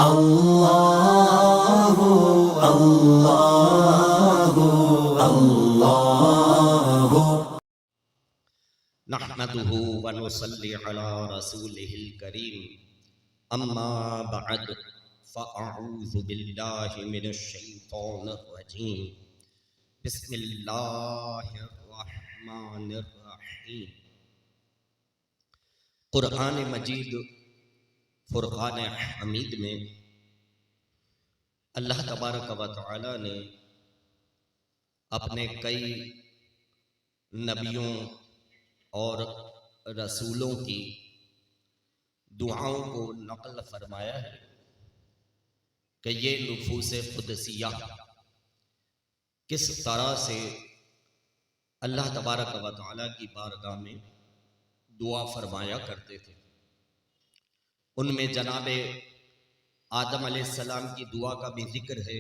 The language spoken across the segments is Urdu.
اللہ اللہ اللہ نحمده ونصلي على رسوله الكريم اما بعد فاعوذ بالله من الشيطان الرجيم بسم الله الرحمن الرحيم قرآن مجید فرقان حمید میں اللہ تبارک و تعالی نے اپنے کئی نبیوں اور رسولوں کی دعاؤں کو نقل فرمایا ہے کہ یہ نفوس قدسیہ کس طرح سے اللہ تبارک و تعالی کی بارگاہ میں دعا فرمایا کرتے تھے۔ ان میں جناب آدم علیہ السلام کی دعا کا بھی ذکر ہے،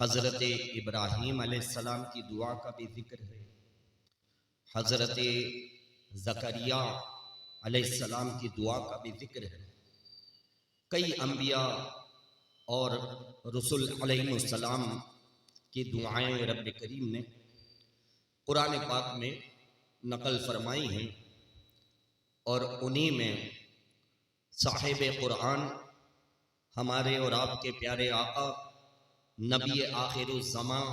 حضرت ابراہیم علیہ السلام کی دعا کا بھی ذکر ہے، حضرت زکریا علیہ السلام کی دعا کا بھی ذکر ہے۔ کئی انبیاء اور رسول علیہ السلام کی دعائیں رب کریم نے قرآن پاک میں نقل فرمائی ہیں، اور انہی میں صاحب قرآن ہمارے اور آپ کے پیارے آقا نبی آخر الزمان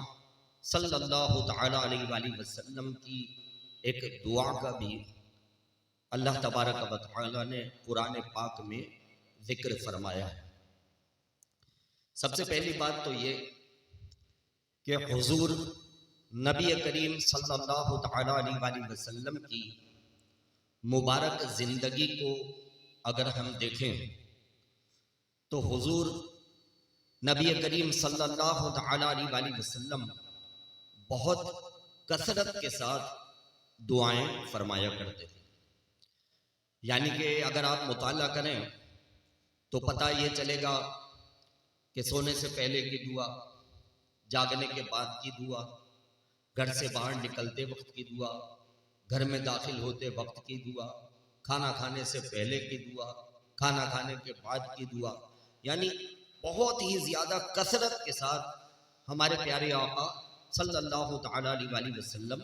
صلی اللہ تعالی علیہ وآلہ وسلم کی ایک دعا کا بھی اللہ تبارک و تعالی نے قرآن پاک میں ذکر فرمایا ہے۔ سب سے پہلی بات تو یہ کہ حضور نبی کریم صلی اللہ تعالی علیہ وآلہ وسلم کی مبارک زندگی کو اگر ہم دیکھیں تو حضور نبی کریم صلی اللہ تعالی علیہ وآلہ وسلم بہت کثرت کے ساتھ دعائیں فرمایا کرتے تھے۔ یعنی کہ اگر آپ مطالعہ کریں تو پتہ یہ چلے گا کہ سونے سے پہلے کی دعا، جاگنے کے بعد کی دعا، گھر سے باہر نکلتے وقت کی دعا، گھر میں داخل ہوتے وقت کی دعا، کھانا کھانے سے پہلے کی دعا، کھانا کھانے کے بعد کی دعا، یعنی بہت ہی زیادہ کثرت کے ساتھ ہمارے پیارے آقا صلی اللہ تعالی علیہ وآلہ وسلم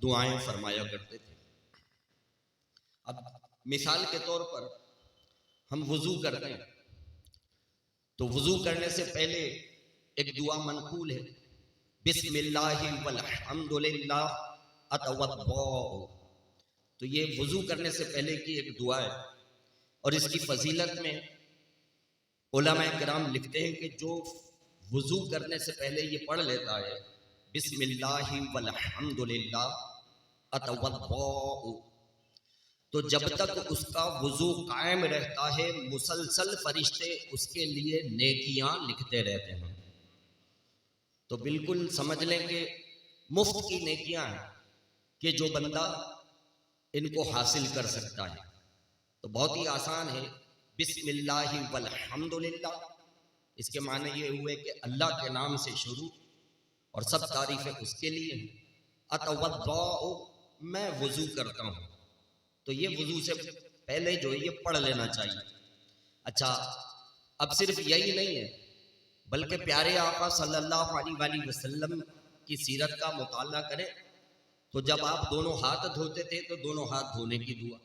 دعائیں فرمایا کرتے تھے۔ اب مثال کے طور پر ہم وضو کرتے ہیں تو وضو کرنے سے پہلے ایک دعا منقول ہے، بسم اللہ والحمد للہ اتوضا۔ تو یہ وضو کرنے سے پہلے کی ایک دعا ہے، اور اس کی فضیلت میں علماء کرام لکھتے ہیں کہ جو وضو کرنے سے پہلے یہ پڑھ لیتا ہے بسم اللہ والحمد للہ اتوضا، تو جب تک اس کا وضو قائم رہتا ہے مسلسل فرشتے اس کے لیے نیکیاں لکھتے رہتے ہیں۔ تو بالکل سمجھ لیں کہ مفت کی نیکیاں ہیں کہ جو بندہ ان کو حاصل کر سکتا ہے۔ تو بہت ہی آسان ہے، بسم اللہ والحمد للہ، اس کے معنی یہ ہوئے کہ اللہ کے نام سے شروع اور سب تعریفیں اس کے لیے ہیں۔ اتوضا، میں وضو کرتا ہوں، تو یہ وضو سے پہلے جو ہے یہ پڑھ لینا چاہیے۔ اچھا، اب صرف یہی نہیں ہے بلکہ پیارے آقا صلی اللہ علیہ وآلہ وسلم کی سیرت کا مطالعہ کریں تو جب آپ دونوں ہاتھ دھوتے تھے تو دونوں ہاتھ دھونے کی دعا،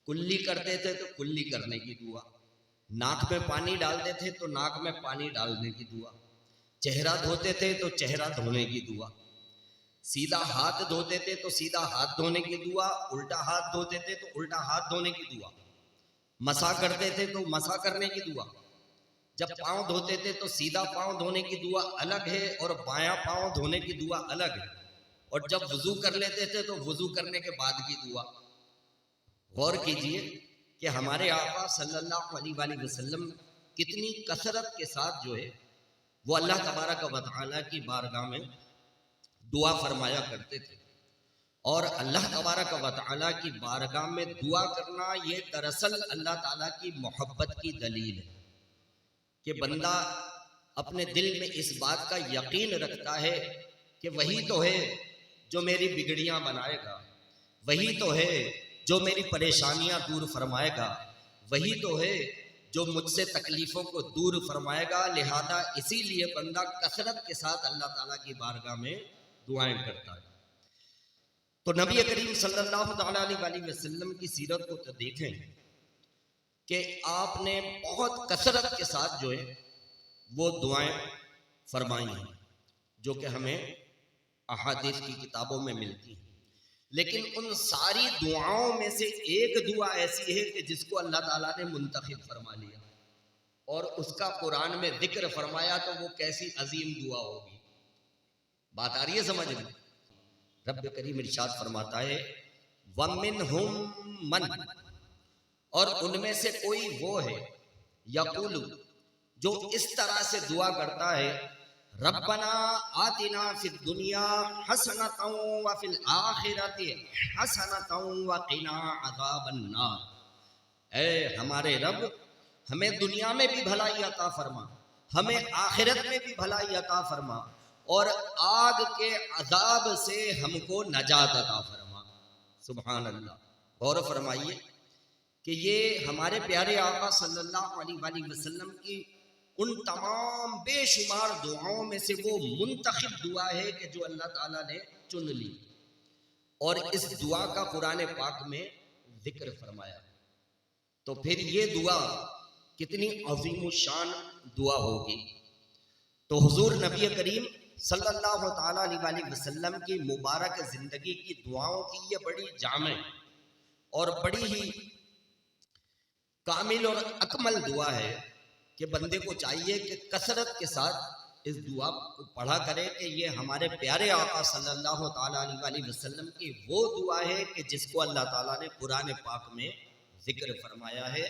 کلی کرتے تھے تو کلی کرنے کی دعا، ناک میں پانی ڈالتے تھے تو ناک میں پانی ڈالنے کی دعا، چہرہ دھوتے تھے تو چہرہ دھونے کی دعا، سیدھا ہاتھ دھوتے تھے تو سیدھا ہاتھ دھونے کی دعا، الٹا ہاتھ دھوتے تھے تو الٹا ہاتھ دھونے کی دعا، مسح کرتے تھے تو مسح کرنے کی دعا، جب پاؤں دھوتے تھے تو سیدھا پاؤں دھونے کی دعا الگ ہے اور بایاں پاؤں دھونے کی دعا الگ ہے، اور جب وضو کر لیتے تھے تو وضو کرنے کے بعد کی دعا۔ غور کیجئے کہ ہمارے آقا صلی اللہ علیہ وآلہ وسلم کتنی کثرت کے ساتھ جو ہے وہ اللہ تبارک و تعالی کی بارگاہ میں دعا فرمایا کرتے تھے، اور اللہ تبارک و تعالی کی بارگاہ میں دعا کرنا یہ دراصل اللہ تعالیٰ کی محبت کی دلیل ہے کہ بندہ اپنے دل میں اس بات کا یقین رکھتا ہے کہ وہی تو ہے جو میری بگڑیاں بنائے گا، وہی تو ہے جو میری پریشانیاں دور فرمائے گا، وہی تو ہے جو مجھ سے تکلیفوں کو دور فرمائے گا، لہذا اسی لیے بندہ کثرت کے ساتھ اللہ تعالیٰ کی بارگاہ میں دعائیں کرتا ہے۔ تو نبی کریم صلی اللہ تعالیٰ علیہ وسلم کی سیرت کو تو دیکھیں کہ آپ نے بہت کثرت کے ساتھ جو ہے وہ دعائیں فرمائی ہیں، جو کہ ہمیں احادیث کی کتابوں میں ملتی ہیں، لیکن ان ساری دعاؤں میں سے ایک دعا ایسی ہے کہ جس کو اللہ تعالیٰ نے منتخب فرما لیا اور اس کا قرآن میں ذکر فرمایا، تو وہ کیسی عظیم دعا ہوگی۔ بات آ رہی ہے سمجھ میں؟ رب کریم ارشاد فرماتا ہے وَمِنْهُمْ مَنْ، اور ان میں سے کوئی وہ ہے یقول، جو اس طرح سے دعا کرتا ہے ربنا آتنا فی الدنیا حسنۃ وفی الآخرۃ حسنۃ وقنا عذاب النار، اے ہمارے رب ہمیں دنیا میں بھی بھلائی عطا فرما، ہمیں آخرت میں بھی بھلائی عطا فرما، اور آگ کے عذاب سے ہم کو نجات عطا فرما۔ سبحان اللہ۔ غور فرمائیے کہ یہ ہمارے پیارے آقا صلی اللہ علیہ وآلہ وسلم کی ان تمام بے شمار دعاؤں میں سے وہ منتخب دعا ہے کہ جو اللہ تعالیٰ نے چن لی، اور اس دعا کا قرآن پاک میں ذکر فرمایا۔ تو پھر یہ دعا کتنی عظیم الشان دعا ہوگی۔ تو حضور نبی کریم صلی اللہ تعالیٰ علیہ وسلم کی مبارک زندگی کی دعاؤں کی یہ بڑی جامع اور بڑی ہی کامل اور اکمل دعا ہے کہ بندے کو چاہیے کہ کثرت کے ساتھ اس دعا کو پڑھا کرے، کہ یہ ہمارے پیارے آقا صلی اللہ تعالیٰ علیہ وسلم کی وہ دعا ہے کہ جس کو اللہ تعالیٰ نے قرآن پاک میں ذکر فرمایا ہے۔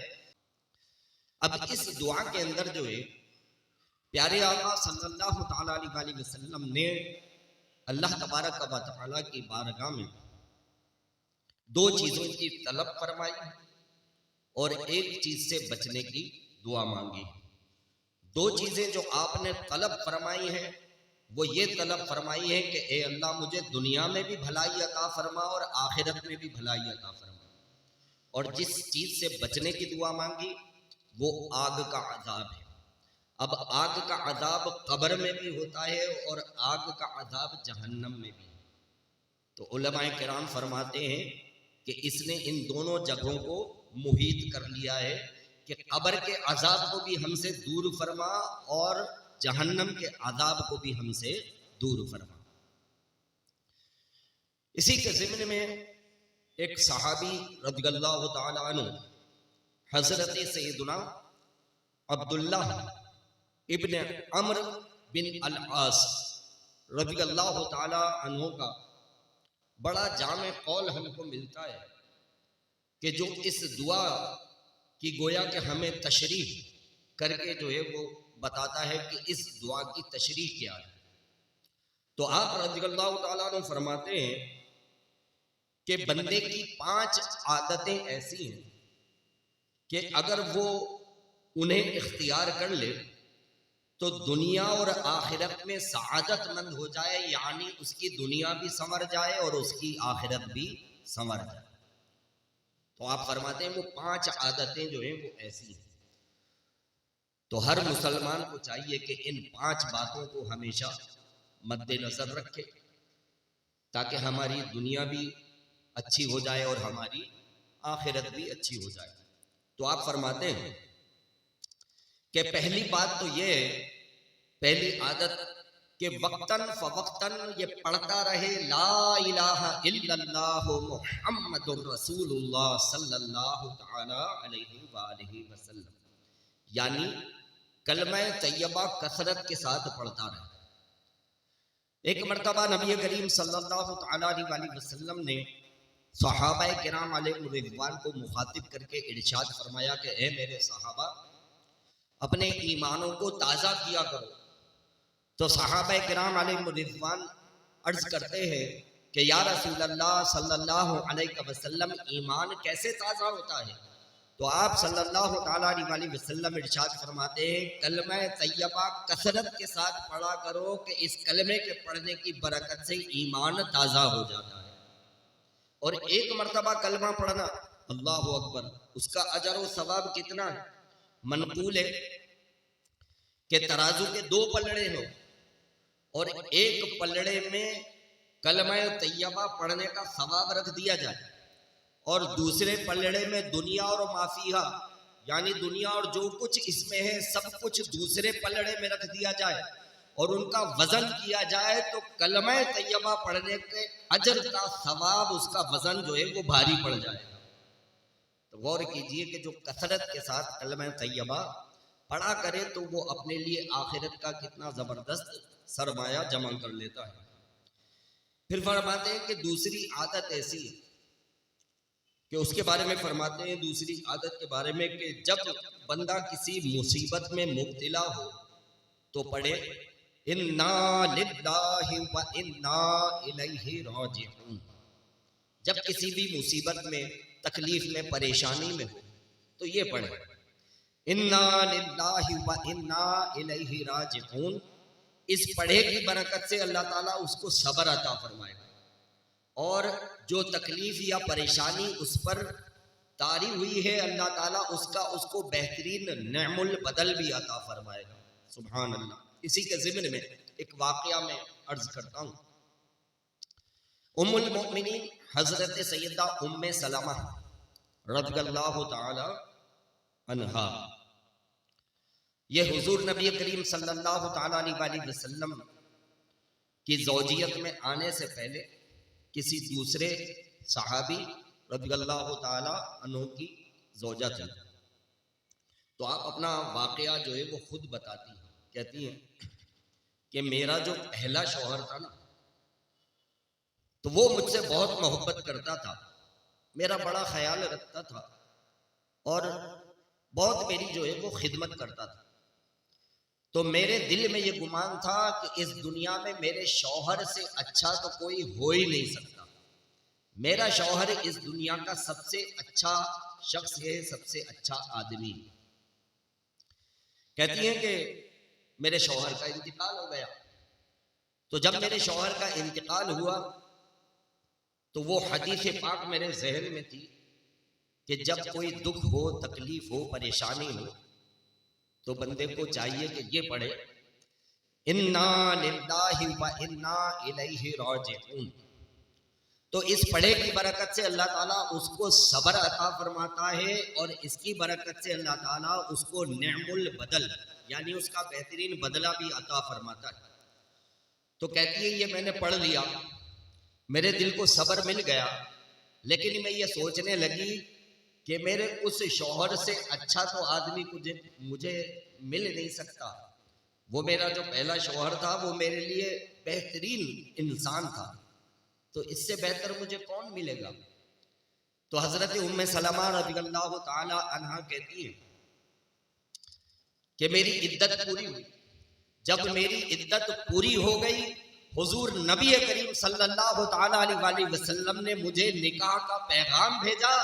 اب اس دعا کے اندر جو ہے پیارے آقا صلی اللہ تعالیٰ علیہ وسلم نے اللہ تبارک و تعالیٰ کی بارگاہ میں دو چیزوں کی طلب فرمائی اور ایک چیز سے بچنے کی دعا مانگی۔ دو چیزیں جو آپ نے طلب فرمائی ہیں وہ یہ طلب فرمائی ہے کہ اے اللہ مجھے دنیا میں بھی بھلائی عطا فرما اور آخرت میں بھی بھلائی عطا فرما، اور جس چیز سے بچنے کی دعا مانگی وہ آگ کا عذاب ہے۔ اب آگ کا عذاب قبر میں بھی ہوتا ہے اور آگ کا عذاب جہنم میں بھی ہے۔ تو علماء کرام فرماتے ہیں کہ اس نے ان دونوں جگہوں کو محیط کر لیا ہے کہ قبر کے عذاب کو بھی ہم سے دور فرما اور جہنم کے عذاب کو بھی ہم سے دور فرما۔ اسی کے ضمن میں ایک صحابی رضی اللہ تعالی عنہ حضرت سیدنا عبداللہ ابن عمرو بن العاص رضی اللہ تعالی عنہ کا بڑا جامع قول ہم کو ملتا ہے کہ جو اس دعا کی گویا کہ ہمیں تشریح کر کے جو ہے وہ بتاتا ہے کہ اس دعا کی تشریح کیا ہے۔ تو آپ رضی اللہ تعالیٰ عنہ فرماتے ہیں کہ بندے کی 5 عادتیں ایسی ہیں کہ اگر وہ انہیں اختیار کر لے تو دنیا اور آخرت میں سعادت مند ہو جائے، یعنی اس کی دنیا بھی سنور جائے اور اس کی آخرت بھی سنور جائے۔ تو آپ فرماتے ہیں وہ 5 عادتیں جو ہیں وہ ایسی ہیں۔ تو ہر مسلمان کو چاہیے کہ ان 5 باتوں کو ہمیشہ مد نظر رکھے تاکہ ہماری دنیا بھی اچھی ہو جائے اور ہماری آخرت بھی اچھی ہو جائے۔ تو آپ فرماتے ہیں کہ پہلی بات تو یہ ہے، پہلی عادت کہ وقتاً فوقتاً یہ پڑھتا رہے لا الہ الا اللہ محمد الرسول اللہ صلی اللہ تعالی علیہ وآلہ وسلم، یعنی کلمہ طیبہ کثرت کے ساتھ پڑھتا رہے۔ ایک مرتبہ نبی کریم صلی اللہ تعالی علیہ وآلہ وسلم نے صحابہ کرام علیہ رضوان کو مخاطب کر کے ارشاد فرمایا کہ اے میرے صحابہ، اپنے ایمانوں کو تازہ کیا کرو۔ تو صحابہ کرام علیہ رضوان عرض کرتے ہیں کہ یا رسول اللہ صلی اللہ علیہ وسلم ایمان کیسے تازہ ہوتا ہے؟ تو آپ صلی اللہ تعالیٰ علیہ وسلم ارشاد فرماتے ہیں کلمہ طیبہ کثرت کے ساتھ پڑھا کرو کہ اس کلمے کے پڑھنے کی برکت سے ایمان تازہ ہو جاتا ہے۔ اور ایک مرتبہ کلمہ پڑھنا، اللہ اکبر، اس کا اجر و ثواب کتنا ہے؟ منقول ہے کہ ترازو کے 2 پلڑے ہوں اور ایک پلڑے میں کلمہ طیبہ پڑھنے کا ثواب رکھ دیا جائے اور دوسرے پلڑے میں دنیا اور مافیہا یعنی دنیا اور جو کچھ اس میں ہے سب کچھ دوسرے پلڑے میں رکھ دیا جائے اور ان کا وزن کیا جائے تو کلمہ طیبہ پڑھنے کے اجر کا ثواب اس کا وزن جو ہے وہ بھاری پڑ جائے گا۔ تو غور کیجئے کہ جو کثرت کے ساتھ کلمہ طیبہ پڑھا کرے تو وہ اپنے لیے آخرت کا کتنا زبردست سرمایہ جمع کر لیتا ہے۔ پھر فرماتے ہیں کہ دوسری عادت ایسی ہے کہ اس کے بارے میں فرماتے ہیں دوسری عادت کے بارے میں کہ جب بندہ کسی مصیبت میں مبتلا ہو تو پڑھے انا للہ و انا الیہ راجعون۔ جب کسی بھی مصیبت میں تکلیف میں پریشانی میں ہو تو یہ پڑھے انا للہ و انا الیہ راجعون۔ اس پڑھے کی برکت سے اللہ تعالیٰ اس کو صبر عطا فرمائے گا اور جو تکلیف یا پریشانی اس پر طاری ہوئی ہے اللہ تعالیٰ اس کو بہترین نعم البدل بھی عطا فرمائے گا۔ سبحان اللہ۔ اسی کے ضمن میں ایک واقعہ میں عرض کرتا ہوں۔ ام المؤمنین حضرت سیدہ ام سلمہ رضی اللہ تعالی عنہا یہ حضور نبی کریم صلی اللہ تعالی علیہ وسلم کی زوجیت میں آنے سے پہلے کسی دوسرے صحابی رضی اللہ تعالی عنہ کی زوجہ تھی۔ تو آپ اپنا واقعہ جو ہے وہ خود بتاتی ہیں، کہتی ہیں کہ میرا جو پہلا شوہر تھا نا تو وہ مجھ سے بہت محبت کرتا تھا، میرا بڑا خیال رکھتا تھا اور بہت میری جو ہے وہ خدمت کرتا تھا۔ تو میرے دل میں یہ گمان تھا کہ اس دنیا میں میرے شوہر سے اچھا تو کوئی ہو ہی نہیں سکتا، میرا شوہر اس دنیا کا سب سے اچھا شخص ہے، سب سے اچھا آدمی۔ کہتی ہیں کہ میرے شوہر کا انتقال ہو گیا، تو جب میرے شوہر کا انتقال ہوا تو وہ حدیث پاک میرے ذہن میں تھی کہ جب کوئی دکھ ہو، تکلیف ہو، پریشانی ہو تو بندے کو چاہیے کہ یہ پڑھے انا للہ و انا الیہ راجعون۔ تو اس پڑھے کی برکت سے اللہ تعالیٰ اس کو صبر عطا فرماتا ہے اور اس کی برکت سے اللہ تعالیٰ اس کو نعم البدل یعنی اس کا بہترین بدلہ بھی عطا فرماتا ہے۔ تو کہتی ہے یہ میں نے پڑھ لیا، میرے دل کو صبر مل گیا، لیکن میں یہ سوچنے لگی کہ میرے اس شوہر سے اچھا تو آدمی مجھے مل نہیں سکتا، وہ میرا جو پہلا شوہر تھا وہ میرے لیے بہترین انسان تھا، تو اس سے بہتر مجھے کون ملے گا؟ تو حضرت ام سلمہ رضی اللہ تعالی عنہا کہتی ہیں کہ میری عدت پوری ہوئی، جب میری عدت پوری ہو گئی حضور نبی کریم صلی اللہ تعالی علیہ وسلم نے مجھے نکاح کا پیغام بھیجا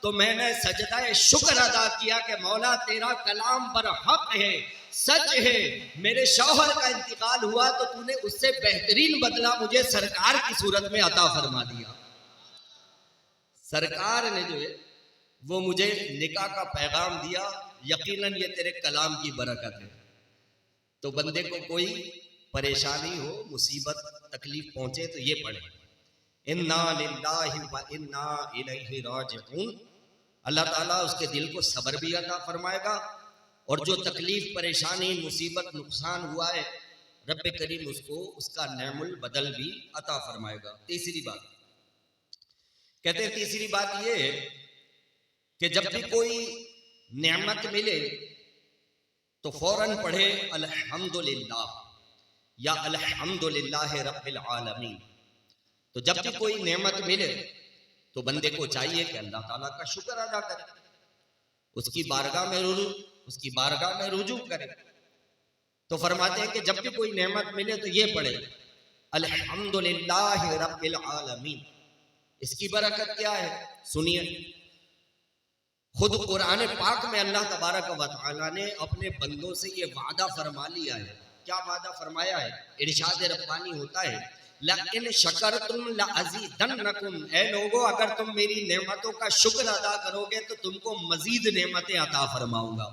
تو میں نے سجدہ شکر ادا کیا کہ مولا تیرا کلام پر حق ہے، سچ ہے، میرے شوہر کا انتقال ہوا تو تو نے اس سے بہترین بدلہ مجھے سرکار کی صورت میں عطا فرما دیا۔ سرکار نے جو ہے وہ مجھے نکاح کا پیغام دیا، یقیناً یہ تیرے کلام کی برکت ہے۔ تو بندے کو کوئی پریشانی ہو، مصیبت تکلیف پہنچے تو یہ پڑھے انا للہ و انا الیہ راجعون۔ اللہ تعالیٰ اس کے دل کو صبر بھی عطا فرمائے گا اور جو تکلیف پریشانی مصیبت نقصان ہوا ہے رب کریم اس کو اس کا نعم البدل بھی عطا فرمائے گا۔ تیسری بات کہتے ہیں، تیسری بات یہ ہے کہ جب بھی کوئی نعمت ملے تو فوراً پڑھے الحمدللہ یا الحمدللہ رب العالمین۔ تو جب بھی کوئی نعمت ملے تو بندے کو چاہیے کہ اللہ تعالیٰ کا شکر ادا کرے، اس کی بارگاہ میں رجوع کرے۔ تو فرماتے ہیں کہ جب بھی کوئی نعمت ملے تو یہ پڑھے الحمدللہ رب العالمین۔ اس کی برکت کیا ہے سنیے، خود قرآن پاک میں اللہ تبارک و تعالیٰ نے اپنے بندوں سے یہ وعدہ فرما لیا ہے۔ کیا وعدہ فرمایا ہے؟ ارشاد ربانی ہوتا ہے لَإِنْ شَكَرْتُمْ لَأَزِيدَنَّكُمْ، اے لوگو اگر تم میری نعمتوں کا شکر ادا کرو گے تو تم کو مزید نعمتیں عطا فرماؤں گا۔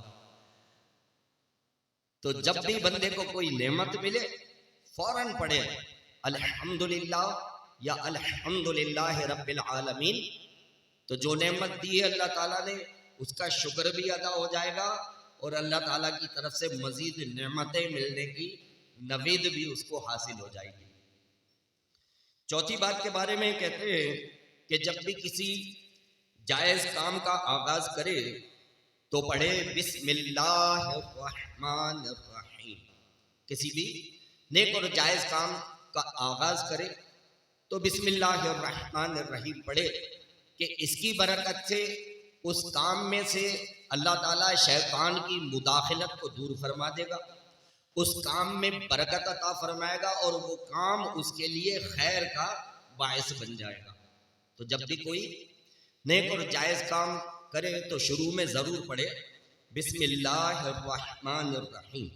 تو جب بھی بندے کو کوئی نعمت ملے فوراً پڑھے الحمدللہ یا الحمدللہ رب العالمین. تو جو نعمت دی ہے اللہ تعالیٰ نے اس کا شکر بھی ادا ہو جائے گا اور اللہ تعالیٰ کی طرف سے مزید نعمتیں ملنے کی نوید بھی اس کو حاصل ہو جائے گی. چوتھی بات کے بارے میں کہتے ہیں کہ جب بھی کسی جائز کام کا آغاز کرے تو پڑھے بسم اللہ الرحمن الرحیم. کسی بھی نیک اور جائز کام کا آغاز کرے تو بسم اللہ الرحمن الرحیم پڑھے کہ اس کی برکت سے اس کام میں سے اللہ تعالیٰ شیطان کی مداخلت کو دور فرما دے گا، اس کام میں برکت عطا فرمائے گا اور وہ کام اس کے لیے خیر کا باعث بن جائے گا. تو جب بھی کوئی نیک اور جائز کام کرے تو شروع میں ضرور پڑھے بسم اللہ الرحمن الرحیم.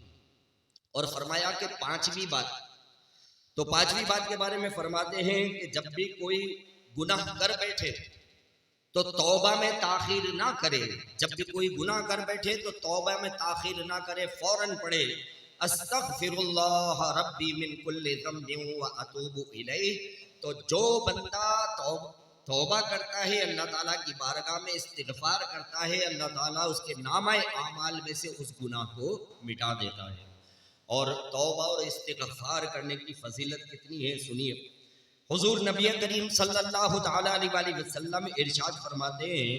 اور فرمایا کہ پانچویں بات کے بارے میں فرماتے ہیں کہ جب بھی کوئی گناہ کر بیٹھے تو توبہ میں تاخیر نہ کرے. جب بھی کوئی گناہ کر بیٹھے تو توبہ میں تاخیر نہ کرے، فوراً پڑھے استغفر اللہ ربی من کل ذنب واتوب الیہ. تو جو بندہ توبہ کرتا ہے اللہ تعالیٰ کی بارگاہ میں استغفار کرتا ہے، اللہ تعالیٰ اس کے نامہ اعمال میں سے اس گناہ کو مٹا دیتا ہے. اور توبہ اور استغفار کرنے کی فضیلت کتنی ہے سنیے. حضور نبی کریم صلی اللہ تعالیٰ علیہ وسلم ارشاد فرماتے ہیں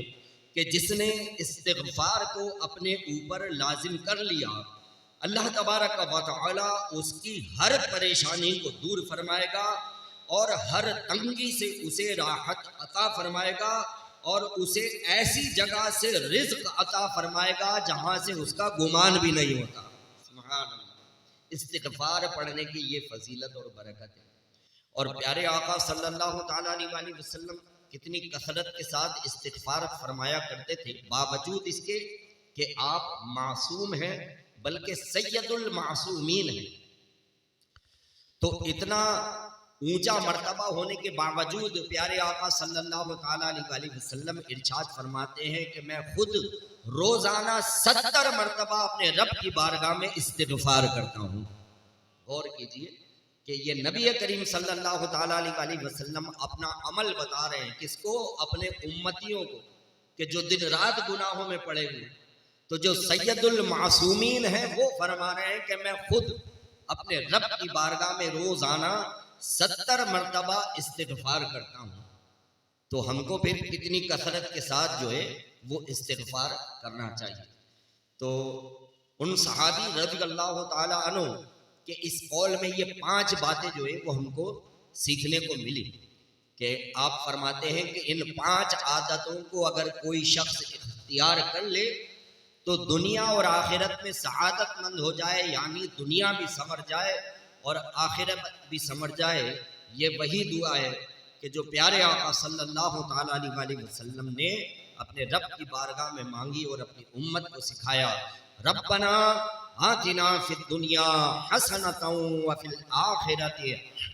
کہ جس نے استغفار کو اپنے اوپر لازم کر لیا اللہ تبارک و تعالی اس کی ہر پریشانی کو دور فرمائے گا اور ہر تنگی سے اسے راحت عطا فرمائے گا اور اسے ایسی جگہ سے رزق عطا فرمائے گا جہاں سے اس کا گمان بھی نہیں ہوتا. سبحان اللہ. استغفار پڑھنے کی یہ فضیلت اور برکت ہے. اور پیارے آقا صلی اللہ تعالیٰ علیہ وسلم کتنی کثرت کے ساتھ استغفار فرمایا کرتے تھے، باوجود اس کے کہ آپ معصوم ہیں بلکہ سید المعصومین ہیں. تو اتنا اونچا مرتبہ ہونے کے باوجود پیارے آقا صلی اللہ تعالیٰ علیہ وسلم ارشاد فرماتے ہیں کہ میں خود روزانہ 70 مرتبہ اپنے رب کی بارگاہ میں استغفار کرتا ہوں. غور کیجئے کہ یہ نبی کریم صلی اللہ تعالیٰ علیہ وسلم اپنا عمل بتا رہے ہیں کس کو؟ اپنے امتیوں کو، کہ جو دن رات گناہوں میں پڑے ہوئے. تو جو سید المعصومین ہیں وہ فرما رہے ہیں کہ میں خود اپنے رب کی بارگاہ میں روزانہ 70 مرتبہ استغفار کرتا ہوں. تو ہم کو پھر کتنی کثرت کے ساتھ جو ہے وہ استغفار کرنا چاہیے. تو ان صحابی رضی اللہ تعالیٰ عنہ کہ اس قول میں یہ 5 باتیں جو ہے وہ ہم کو سیکھنے کو ملی کہ آپ فرماتے ہیں کہ ان 5 عادتوں کو اگر کوئی شخص اختیار کر لے تو دنیا اور آخرت میں سعادت مند ہو جائے، یعنی دنیا بھی سنور جائے اور آخرت بھی سنور جائے. یہ وہی دعا ہے کہ جو پیارے آقا صلی اللہ تعالیٰ علیہ وسلم نے اپنے رب کی بارگاہ میں مانگی اور اپنی امت کو سکھایا. ربنا آتنا فی الدنیا حسنۃ وفی الآخرۃ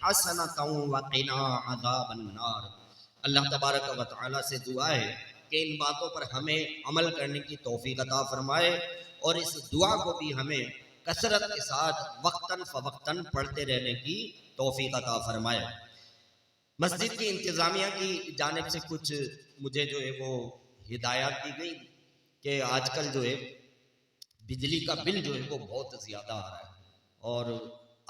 حسنۃ وقنا عذاب النار. اللہ تبارک و تعالیٰ سے دعا ہے کہ ان باتوں پر ہمیں عمل کرنے کی توفیق عطا فرمائے اور اس دعا کو بھی ہمیں کثرت کے ساتھ وقتاً فوقتاً پڑھتے رہنے کی توفیق عطا فرمائے. مسجد کی انتظامیہ کی جانب سے کچھ مجھے جو ہے وہ ہدایات دی گئی کہ آج کل جو ہے بجلی کا بل جو ہے وہ بہت زیادہ آ رہا ہے اور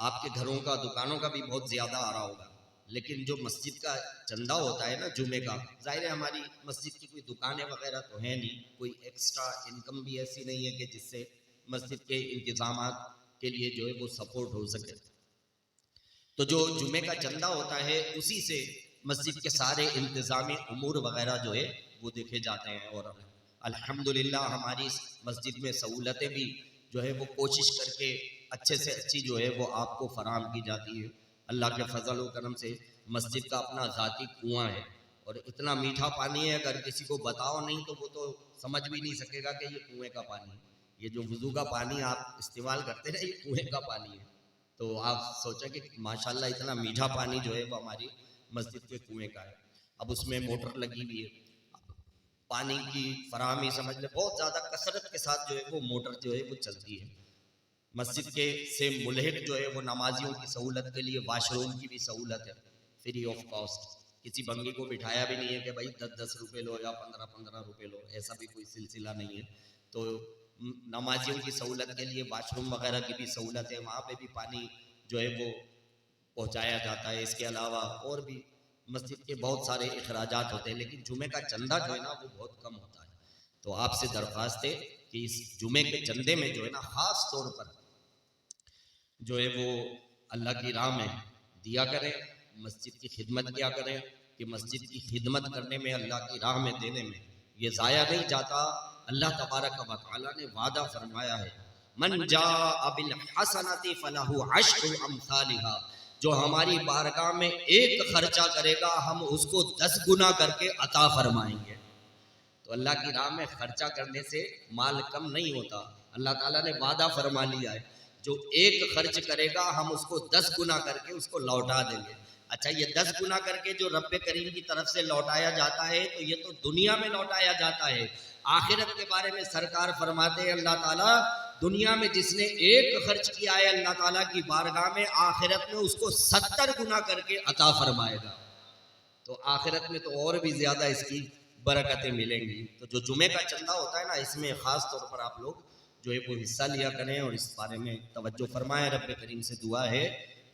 آپ کے گھروں کا دکانوں کا بھی بہت زیادہ آ رہا ہوگا، لیکن جو مسجد کا چندہ ہوتا ہے نا جمعے کا، ظاہر ہے ہماری مسجد کی کوئی دکانیں وغیرہ تو ہیں نہیں، کوئی ایکسٹرا انکم بھی ایسی نہیں ہے کہ جس سے مسجد کے انتظامات کے لیے جو ہے وہ سپورٹ ہو سکے. تو جو جمعے کا چندہ ہوتا ہے اسی سے مسجد کے سارے انتظامی امور وغیرہ جو ہے وہ دیکھے جاتے ہیں اور الحمدللہ ہماری مسجد میں سہولتیں بھی جو ہے وہ کوشش کر کے اچھے سے اچھی جو ہے وہ آپ کو فراہم کی جاتی ہے. اللہ کے فضل و کرم سے مسجد کا اپنا ذاتی کنواں ہے اور اتنا میٹھا پانی ہے، اگر کسی کو بتاؤ نہیں تو وہ تو سمجھ بھی نہیں سکے گا کہ یہ کنویں کا پانی ہے. یہ جو وضو کا پانی آپ استعمال کرتے ہیں یہ کنویں کا پانی ہے. تو آپ سوچیں کہ ماشاءاللہ اتنا میٹھا پانی جو ہے وہ ہماری مسجد کے کنویں کا ہے. اب اس میں موٹر لگی ہوئی ہے، پانی کی فراہمی سمجھ لیں بہت زیادہ کثرت کے ساتھ جو ہے وہ موٹر جو ہے وہ چلتی ہے. مسجد کے سے ملحق جو ہے وہ نمازیوں کی سہولت کے لیے واش روم کی بھی سہولت ہے فری آف کاسٹ. کسی بنگی کو بٹھایا بھی نہیں ہے کہ بھائی 10 روپے لو یا 15 روپے لو، ایسا بھی کوئی سلسلہ نہیں ہے. تو نمازیوں کی سہولت کے لیے واش روم وغیرہ کی بھی سہولت ہے، وہاں پہ بھی پانی جو ہے وہ پہنچایا جاتا ہے. اس کے علاوہ اور بھی مسجد کے بہت سارے اخراجات ہوتے ہیں، لیکن جمعے کا چندہ جو ہے نا وہ بہت کم ہوتا ہے. تو آپ سے درخواست ہے کہ اس جمعے کے چندے میں جو ہے نا خاص طور پر جو ہے وہ اللہ کی راہ میں دیا کریں، مسجد کی خدمت کیا کریں کہ مسجد کی خدمت کرنے میں، اللہ کی راہ میں دینے میں یہ ضائع نہیں جاتا. اللہ تبارک و تعالی نے وعدہ فرمایا ہے، من جاء بالحسنۃ فلہ عشر امثالها، جو ہماری بارگاہ میں ایک خرچہ کرے گا ہم اس کو 10 گنا کر کے عطا فرمائیں گے. تو اللہ کی راہ میں خرچہ کرنے سے مال کم نہیں ہوتا. اللہ تعالیٰ نے وعدہ فرما لیا ہے جو ایک خرچ کرے گا ہم اس کو 10 گنا کر کے اس کو لوٹا دیں گے. اچھا، یہ 10 گنا کر کے جو رب کریم کی طرف سے لوٹایا جاتا ہے تو یہ تو دنیا میں لوٹایا جاتا ہے. آخرت کے بارے میں سرکار فرماتے ہیں اللہ تعالیٰ دنیا میں جس نے ایک خرچ کیا ہے اللہ تعالیٰ کی بارگاہ میں، آخرت میں اس کو 70 گنا کر کے عطا فرمائے گا. تو آخرت میں تو اور بھی زیادہ اس کی برکتیں ملیں گی. تو جو جمعے کا چندہ ہوتا ہے نا، اس میں خاص طور پر آپ لوگ جو ہے وہ حصہ لیا کریں اور اس بارے میں توجہ فرمائیں. رب کریم سے دعا ہے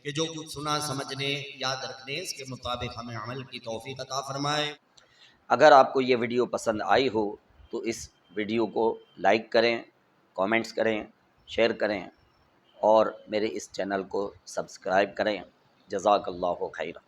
کہ جو کچھ سنا سمجھنے یاد رکھنے اس کے مطابق ہمیں عمل کی توفیق عطا فرمائے. اگر آپ کو یہ ویڈیو پسند آئی ہو تو اس ویڈیو کو لائک کریں، کامنٹس کریں، شیئر کریں اور میرے اس چینل کو سبسکرائب کریں. جزاک اللہ خیرا.